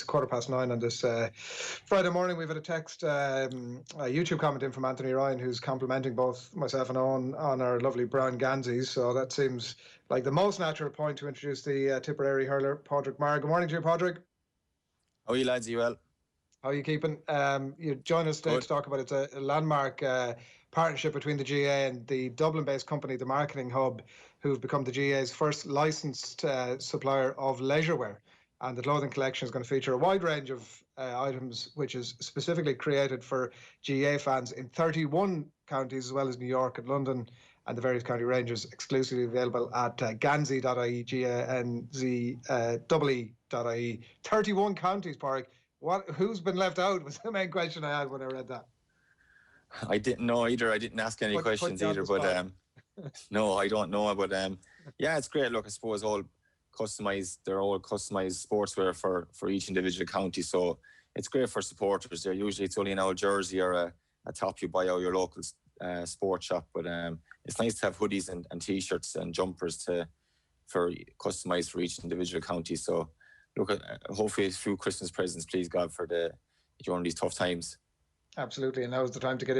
9:15 on this Friday morning. We've had a text, a YouTube comment in from Anthony Ryan, who's complimenting both myself and Owen on our lovely brown Ganseys. So that seems like the most natural point to introduce the Tipperary hurler, Pádraic Maher. Good morning to you, Pádraic. How are you, lads? Are you well? How are you keeping? You join us today to talk about it's a landmark partnership between the GAA and the Dublin-based company, the Marketing Hub, who've become the GAA's first licensed supplier of leisurewear. And the clothing collection is going to feature a wide range of items, which is specifically created for GAA fans in 31 counties, as well as New York and London, and the various county ranges exclusively available at ganzi.ie, ganze.ie. 31 counties, Pádraic. Who's been left out was the main question I had when I read that. I didn't know either. I didn't ask any questions either. But no, I don't know. But yeah, it's great. Look, I suppose they're all customized sportswear for each individual county. So it's great for supporters. Usually it's only an old jersey or a top you buy out your local sports shop. But it's nice to have hoodies and t-shirts and jumpers for customized for each individual county. So look, hopefully a few Christmas presents, please God, during these tough times. Absolutely, and now's the time to get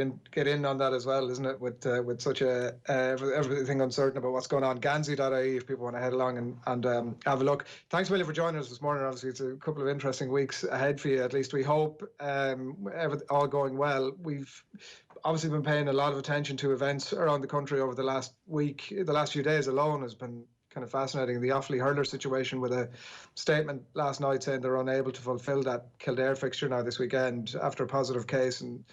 in on that as well, isn't it? With such everything uncertain about what's going on. Ganzi.ie if people want to head along and have a look. Thanks a million for joining us this morning. Obviously, it's a couple of interesting weeks ahead for you. At least we hope. All going well. We've obviously been paying a lot of attention to events around the country over the last week. The last few days alone has been kind of fascinating. The Offaly hurler situation, with a statement last night saying they're unable to fulfil that Kildare fixture now this weekend after a positive case, and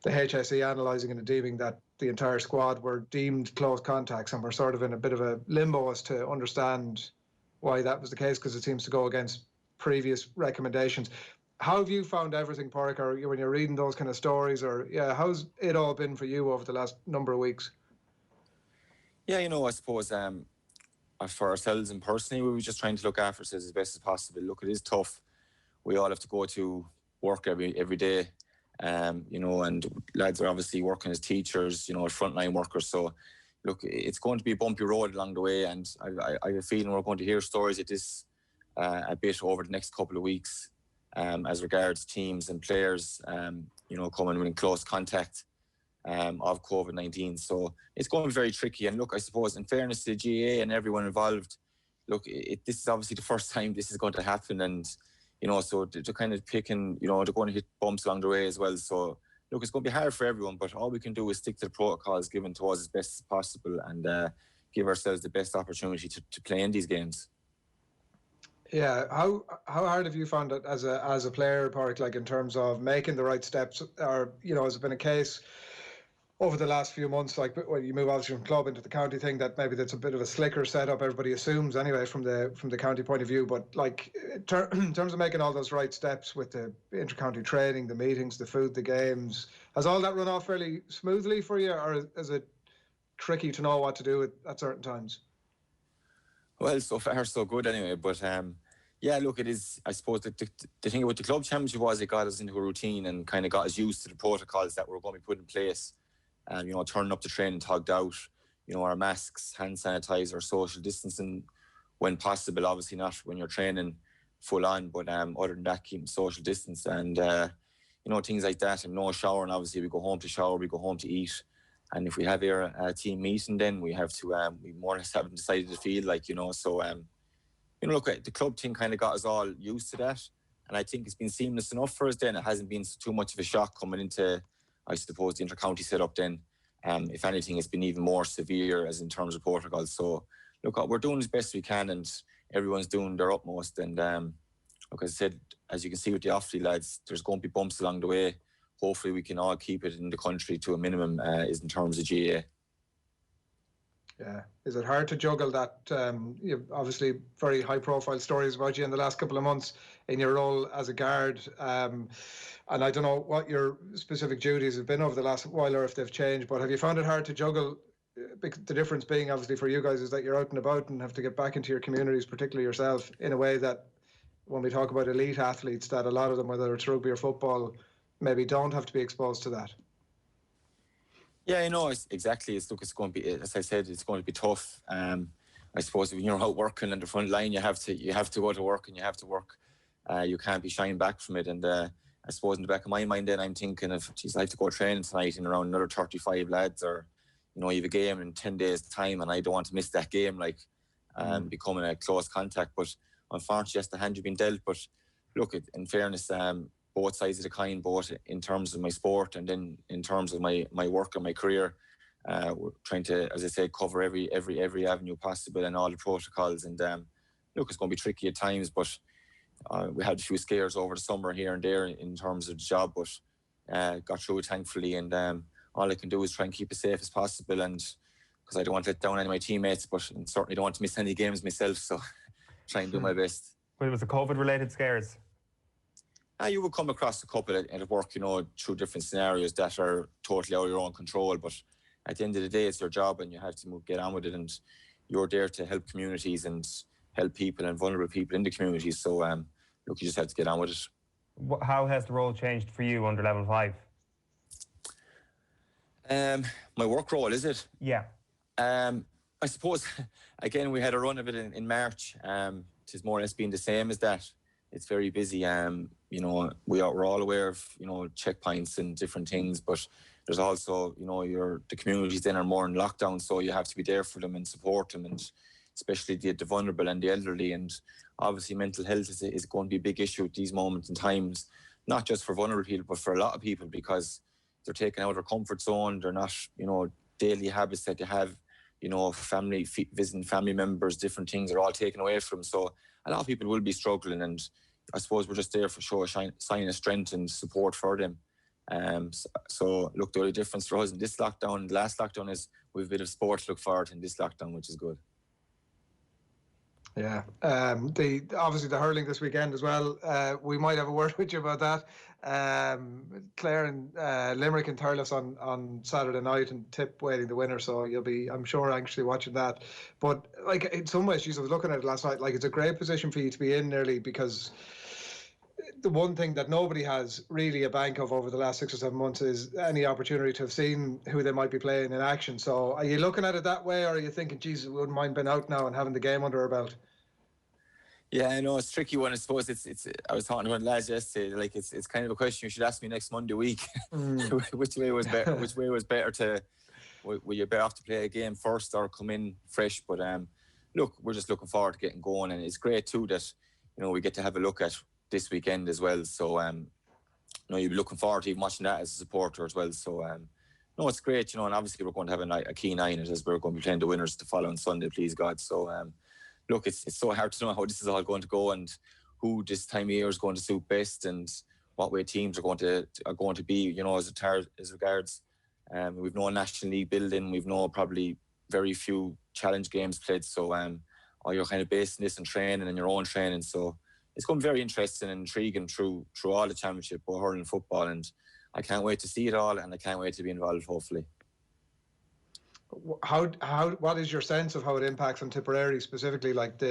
the HSE analysing and deeming that the entire squad were deemed close contacts, and we're sort of in a bit of a limbo as to understand why that was the case, because it seems to go against previous recommendations. How have you found everything, Pádraic, or when you're reading those kind of stories, or how's it all been for you over the last number of weeks? Yeah, I suppose for ourselves and personally, we were just trying to look after ourselves as best as possible. Look, it is tough. We all have to go to work every day, and lads are obviously working as teachers, frontline workers. So, look, it's going to be a bumpy road along the way, and I have a feeling we're going to hear stories like this a bit over the next couple of weeks, as regards teams and players, coming in close contact of COVID-19. So it's going to be very tricky. And look, I suppose in fairness to the GAA and everyone involved, look, this is obviously the first time this is going to happen, and so they're kind of picking, they're going to hit bumps along the way as well. So look, it's going to be hard for everyone, but all we can do is stick to the protocols given to us as best as possible, and give ourselves the best opportunity to play in these games. Yeah, how hard have you found it as a player, Pádraic, like in terms of making the right steps, or has it been a case over the last few months, like when you move obviously from club into the county thing, that maybe that's a bit of a slicker setup, everybody assumes anyway from the county point of view, but like in terms of making all those right steps with the inter-county training, the meetings, the food, the games, has all that run off fairly smoothly for you, or is it tricky to know what to do at certain times? Well, so far so good anyway, but yeah, look, it is, I suppose the thing about the club championship was it got us into a routine and kind of got us used to the protocols that were going to be put in place. Turning up the training tugged out, our masks, hand sanitizer, social distancing when possible, obviously not when you're training full on, but other than that, keeping social distance and, things like that, and no shower. And obviously we go home to shower, we go home to eat. And if we have a team meeting, then we have to, we more or less haven't decided to feel like, so, look, the club thing kind of got us all used to that. And I think it's been seamless enough for us then. It hasn't been too much of a shock coming into, I suppose, the inter-county setup then. If anything, it's been even more severe as in terms of protocols. So, look, we're doing as best we can, and everyone's doing their utmost. And, like I said, as you can see with the Offaly lads, there's going to be bumps along the way. Hopefully we can all keep it in the country to a minimum, is in terms of GAA. Yeah. Is it hard to juggle that? You've obviously very high-profile stories about you in the last couple of months in your role as a guard. And I don't know what your specific duties have been over the last while or if they've changed, but have you found it hard to juggle? The difference being, obviously, for you guys is that you're out and about and have to get back into your communities, particularly yourself, in a way that when we talk about elite athletes, that a lot of them, whether it's rugby or football, maybe don't have to be exposed to that. Yeah, exactly. It's going to be, as I said, it's going to be tough. I suppose when you're out working on the front line, you have to go to work and you have to work you can't be shying back from it. And I suppose in the back of my mind then I'm thinking of, geez, I have to go training tonight in around another 35 lads, or, you know, you have a game in 10 days time and I don't want to miss that game, like becoming a close contact. But unfortunately, that's the hand you've been dealt. But look, in fairness, both sides of the coin, both in terms of my sport and then in terms of my work and my career, we're trying to, as I say, cover every avenue possible and all the protocols. And look, it's going to be tricky at times, but we had a few scares over the summer here and there in terms of the job, but got through it thankfully. And all I can do is try and keep it safe as possible, and because I don't want to let down any of my teammates, but certainly don't want to miss any games myself, so try and do my best. Well, was it COVID-related scares? You would come across a couple at work, you know, through different scenarios that are totally out of your own control, but at the end of the day, it's your job and you have to get on with it, and you're there to help communities and help people and vulnerable people in the community. So, look, you just have to get on with it. How has the role changed for you under level 5? My work role, is it? Yeah. I suppose, again, we had a run of it in March. It's more or less been the same as that. It's very busy. You know, we're all aware of, you know, checkpoints and different things, but there's also, you know, the communities then are more in lockdown, so you have to be there for them and support them, and especially the vulnerable and the elderly. And obviously mental health is going to be a big issue at these moments and times, not just for vulnerable people, but for a lot of people, because they're taken out of their comfort zone. They're not, you know, daily habits that they have, you know, visiting family members, different things are all taken away from them. So a lot of people will be struggling, and I suppose we're just there for show a sign of strength and support for them. So look, the only difference for us in this lockdown and the last lockdown is we've a bit of sport to look forward to in this lockdown, which is good. Yeah, obviously the hurling this weekend as well. We might have a word with you about that. Clare and Limerick and Thurles on Saturday night, and Tip waiting the winner. So you'll be, I'm sure, anxiously watching that. But like in some ways, I was looking at it last night. Like it's a great position for you to be in nearly, because the one thing that nobody has really a bank of over the last 6 or 7 months is any opportunity to have seen who they might be playing in action. So are you looking at it that way, or are you thinking, Jesus, we wouldn't mind being out now and having the game under our belt? Yeah, I know it's a tricky one. I suppose it's. I was talking to one lads yesterday. Like it's kind of a question you should ask me next Monday week. Which way was better? Which way was better to? Were you better off to play a game first or come in fresh? But look, we're just looking forward to getting going, and it's great too that, you know, we get to have a look at this weekend as well. So you know, you'll be looking forward to even watching that as a supporter as well. So no, it's great, you know, and obviously we're going to have a keen eye on it as we're going to be playing the winners the following Sunday, please God. So look, it's so hard to know how this is all going to go and who this time of year is going to suit best and what way teams are going to be, you know, as regards. We've no National League building, we've no probably very few challenge games played. So all you're kind of basing this on training and your own training. So it's going to be very interesting and intriguing through all the championship, both hurling and football, and I can't wait to see it all, and I can't wait to be involved, hopefully. What is your sense of how it impacts on Tipperary specifically? Like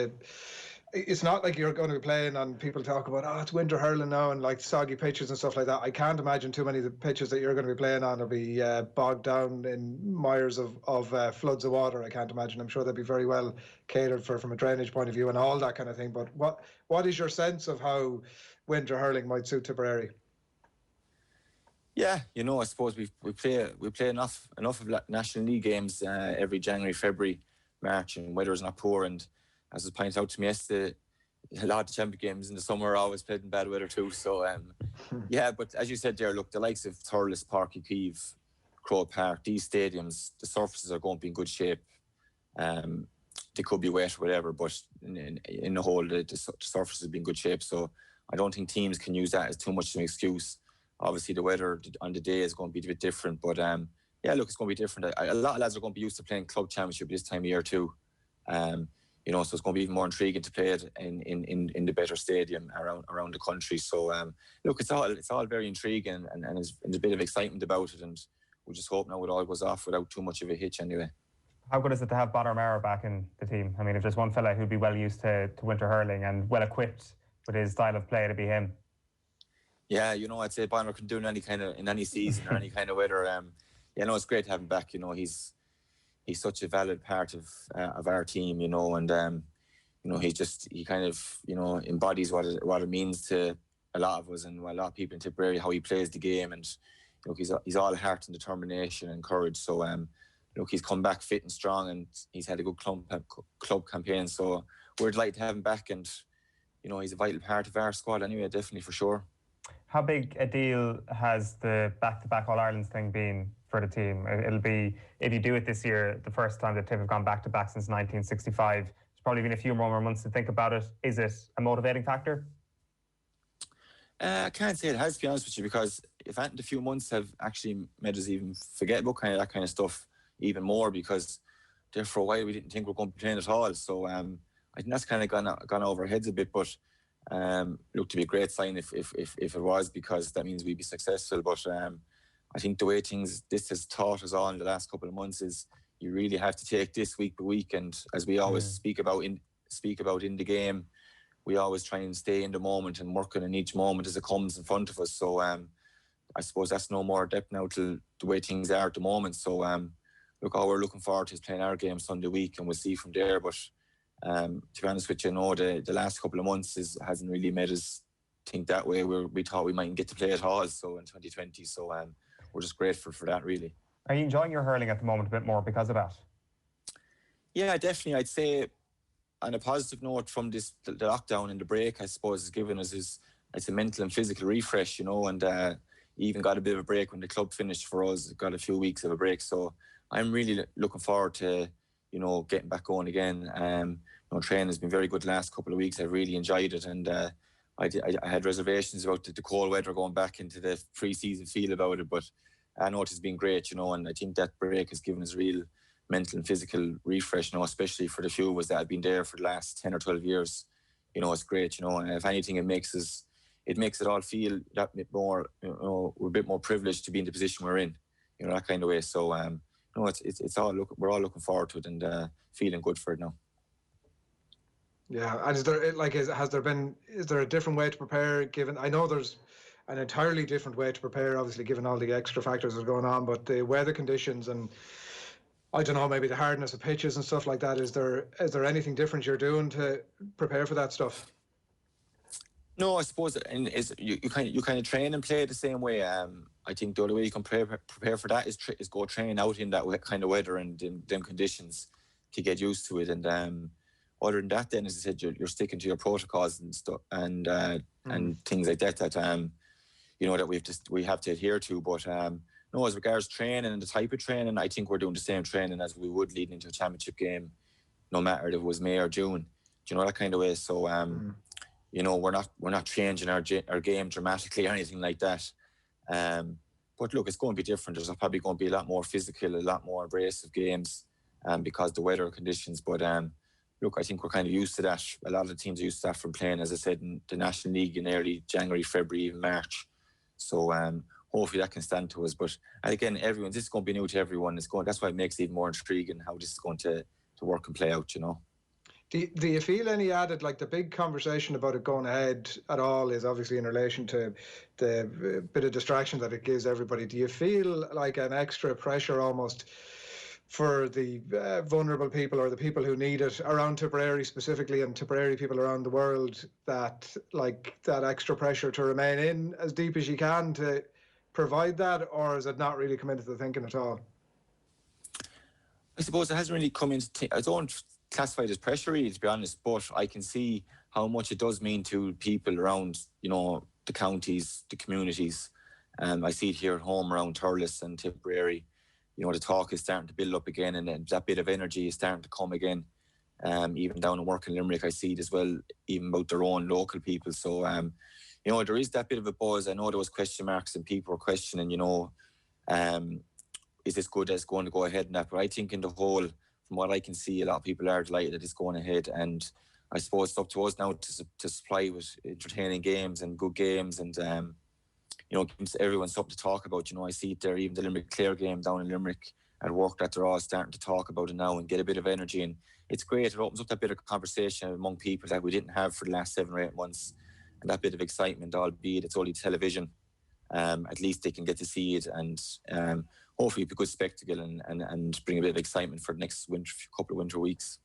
it's not like you're going to be playing on, people talk about, it's winter hurling now and like soggy pitches and stuff like that. I can't imagine too many of the pitches that you're going to be playing on will be bogged down in mires of floods of water. I can't imagine. I'm sure they'll be very well catered for from a drainage point of view and all that kind of thing. But what is your sense of how winter hurling might suit Tipperary? Yeah, you know, I suppose we play enough of National League games every January, February, March, and weather's not poor. And as was pointed out to me yesterday, a lot of the champion games in the summer are always played in bad weather too. So yeah, but as you said there, look, the likes of Thurles, Páirc Uí Chaoimh, Croke Park, these stadiums, the surfaces are going to be in good shape. They could be wet or whatever, but in the whole, the surfaces will be in good shape. So I don't think teams can use that as too much of an excuse. Obviously, the weather on the day is going to be a bit different, but yeah, look, it's going to be different. A lot of lads are going to be used to playing club championship this time of year too. You know, so it's going to be even more intriguing to play it in the better stadium around the country. So look, it's all very intriguing and there's a bit of excitement about it, and we just hope now it all goes off without too much of a hitch anyway. How good is it to have Pádraic Maher back in the team? I mean, if there's one fella who'd be well used to winter hurling and well equipped with his style of play, to be him. Yeah, you know, I'd say Pádraic can do in any season or any kind of weather. Yeah, no, it's great to have him back. You know, he's such a valid part of our team. You know, and he kind of, embodies what it means to a lot of us and a lot of people in Tipperary, how he plays the game, and he's all heart and determination and courage. So he's come back fit and strong, and he's had a good club campaign. So we're delighted to have him back, and he's a vital part of our squad anyway, definitely, for sure. How big a deal has the back-to-back All-Irelands thing been for the team? It'll be, if you do it this year, the first time that Tip have gone back-to-back since 1965. It's probably been a few more months to think about it. Is it a motivating factor? I can't say it has, to be honest with you, because if a few months have actually made us even forget about that kind of stuff even more, because there for a while we didn't think we were going to be playing at all. So I think that's kind of gone over our heads a bit, but looked to be a great sign if it was, because that means we'd be successful. But I think the way this has taught us all in the last couple of months is you really have to take this week by week, and as we always speak about in the game, we always try and stay in the moment and working in each moment as it comes in front of us. So I suppose that's no more depth now to the way things are at the moment. So all we're looking forward to is playing our game Sunday week, and we'll see from there. But to be honest with you, the last couple of months hasn't really made us think that way. We thought we mightn't get to play at all, so in 2020. So we're just grateful for that, really. Are you enjoying your hurling at the moment a bit more because of that? Yeah, definitely. I'd say on a positive note, from the lockdown and the break, I suppose, has given us it's a mental and physical refresh, and even got a bit of a break when the club finished for us. Got a few weeks of a break, so I'm really looking forward to getting back going again. Training has been very good the last couple of weeks. I've really enjoyed it, and I had reservations about the cold weather going back into the pre-season feel about it, but I know it has been great, and I think that break has given us real mental and physical refresh, especially for the few of us that have been there for the last 10 or 12 years. It's great, and if anything, it makes it all feel that bit more, we're a bit more privileged to be in the position we're in, that kind of way. So, it's all we're all looking forward to it and feeling good for it now. Yeah, and is there a different way to prepare? Given I know there's an entirely different way to prepare, obviously, given all the extra factors that are going on, but the weather conditions and I don't know, maybe the hardness of pitches and stuff like that. Is there anything different you're doing to prepare for that stuff? No, I suppose you kind of train and play the same way. I think the only way you can prepare for that is go train out in that kind of weather and in them conditions to get used to it. And other than that, then, as I said, you're sticking to your protocols and stuff and things like that that we have to adhere to. But no, as regards training and the type of training, I think we're doing the same training as we would leading into a championship game, no matter if it was May or June. Do you know, that kind of way? So we're not changing our game dramatically or anything like that. But look, it's going to be different. There's probably going to be a lot more physical, a lot more abrasive games because of the weather conditions. But look, I think we're kind of used to that. A lot of the teams are used to that from playing, as I said, in the National League in early January, February, even March. So hopefully that can stand to us. But again, this is going to be new to everyone. That's why it makes it even more intriguing how this is going to work and play out, Do you feel any added, like the big conversation about it going ahead at all is obviously in relation to the bit of distraction that it gives everybody. Do you feel like an extra pressure almost for the vulnerable people or the people who need it around Tipperary specifically, and Tipperary people around the world, that extra pressure to remain in as deep as you can to provide that, or has it not really come into the thinking at all? I suppose it hasn't really come into I don't classify it as pressure, really, to be honest, but I can see how much it does mean to people around, the counties, the communities. I see it here at home around Thurles and Tipperary. The talk is starting to build up again, and that bit of energy is starting to come again. Even down in work in Limerick, I see it as well, even about their own local people. So, there is that bit of a buzz. I know there was question marks and people were questioning, is this good as going to go ahead and that? But I think in the whole, from what I can see, a lot of people are delighted that it's going ahead. And I suppose it's up to us now to supply with entertaining games and good games and, gives everyone something to talk about. I see it there, even the Limerick-Clare game down in Limerick at work, that they're all starting to talk about it now and get a bit of energy. And it's great. It opens up that bit of conversation among people that we didn't have for the last 7 or 8 months. And that bit of excitement, albeit it's only television, at least they can get to see it and hopefully be a good spectacle and bring a bit of excitement for the next couple of winter weeks.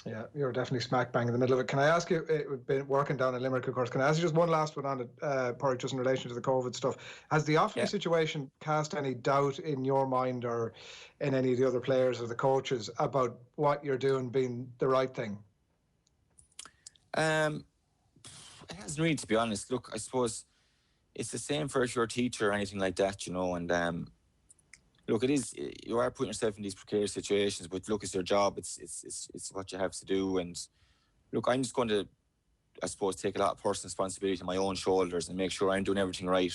Yeah, you're definitely smack bang in the middle of it. Can I ask you, we've been working down in Limerick, of course, can I ask you just one last one on it, Pádraic, just in relation to the COVID stuff? Has the Offaly situation cast any doubt in your mind or in any of the other players or the coaches about what you're doing being the right thing? It hasn't really, to be honest. Look, I suppose it's the same for if you're a teacher or anything like that, and look, it is, you are putting yourself in these precarious situations, but look, it's your job, it's what you have to do. And look, I'm just going to, I suppose, take a lot of personal responsibility on my own shoulders and make sure I'm doing everything right,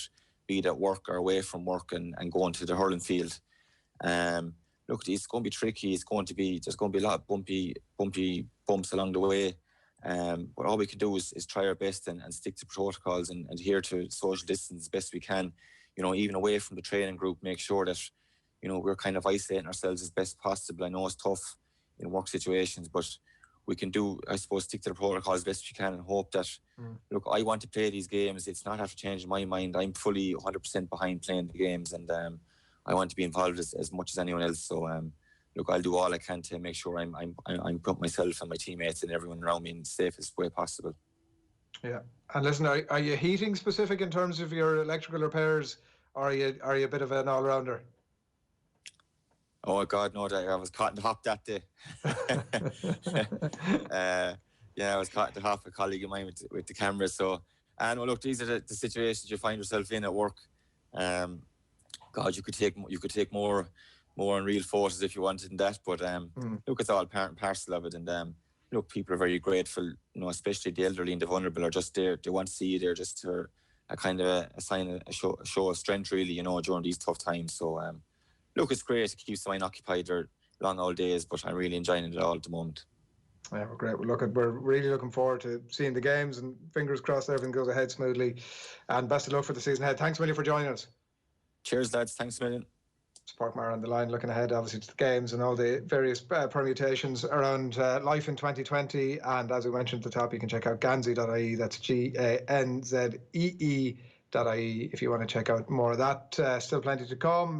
be it at work or away from work, and going to the hurling field. Look, it's going to be tricky. There's going to be a lot of bumpy bumps along the way. But all we can do is try our best and stick to protocols and adhere to social distance as best we can. Even away from the training group, make sure that we're kind of isolating ourselves as best possible. I know it's tough in work situations, but we can stick to the protocol as best we can and hope that, look, I want to play these games. It's not after changing my mind. I'm fully 100% behind playing the games, and I want to be involved as much as anyone else. So, look, I'll do all I can to make sure I'm putting myself and my teammates and everyone around me in the safest way possible. Yeah, and listen, are you heating specific in terms of your electrical repairs, or are you a bit of an all-rounder? Oh God, no! I was caught in the hop that day. I was caught in the hop. A colleague of mine with the camera. So, and well, look, these are the situations you find yourself in at work. God, you could take more unreal photos if you wanted in that. But look, it's all part and parcel of it. And look, people are very grateful. Especially the elderly and the vulnerable are just there. They want to see you there just to a kind of a sign, a show of strength, really. During these tough times. So. Look, it's great. It keeps the mind occupied. They're long old days, but I'm really enjoying it all at the moment. Yeah, well, great. Well, we're really looking forward to seeing the games, and fingers crossed everything goes ahead smoothly. And best of luck for the season ahead. Thanks a million for joining us. Cheers, lads. Thanks a million. It's Pádraic Maher on the line, looking ahead, obviously, to the games and all the various permutations around life in 2020. And as we mentioned at the top, you can check out ganzee.ie. That's GANZEE.ie if you want to check out more of that. Still plenty to come.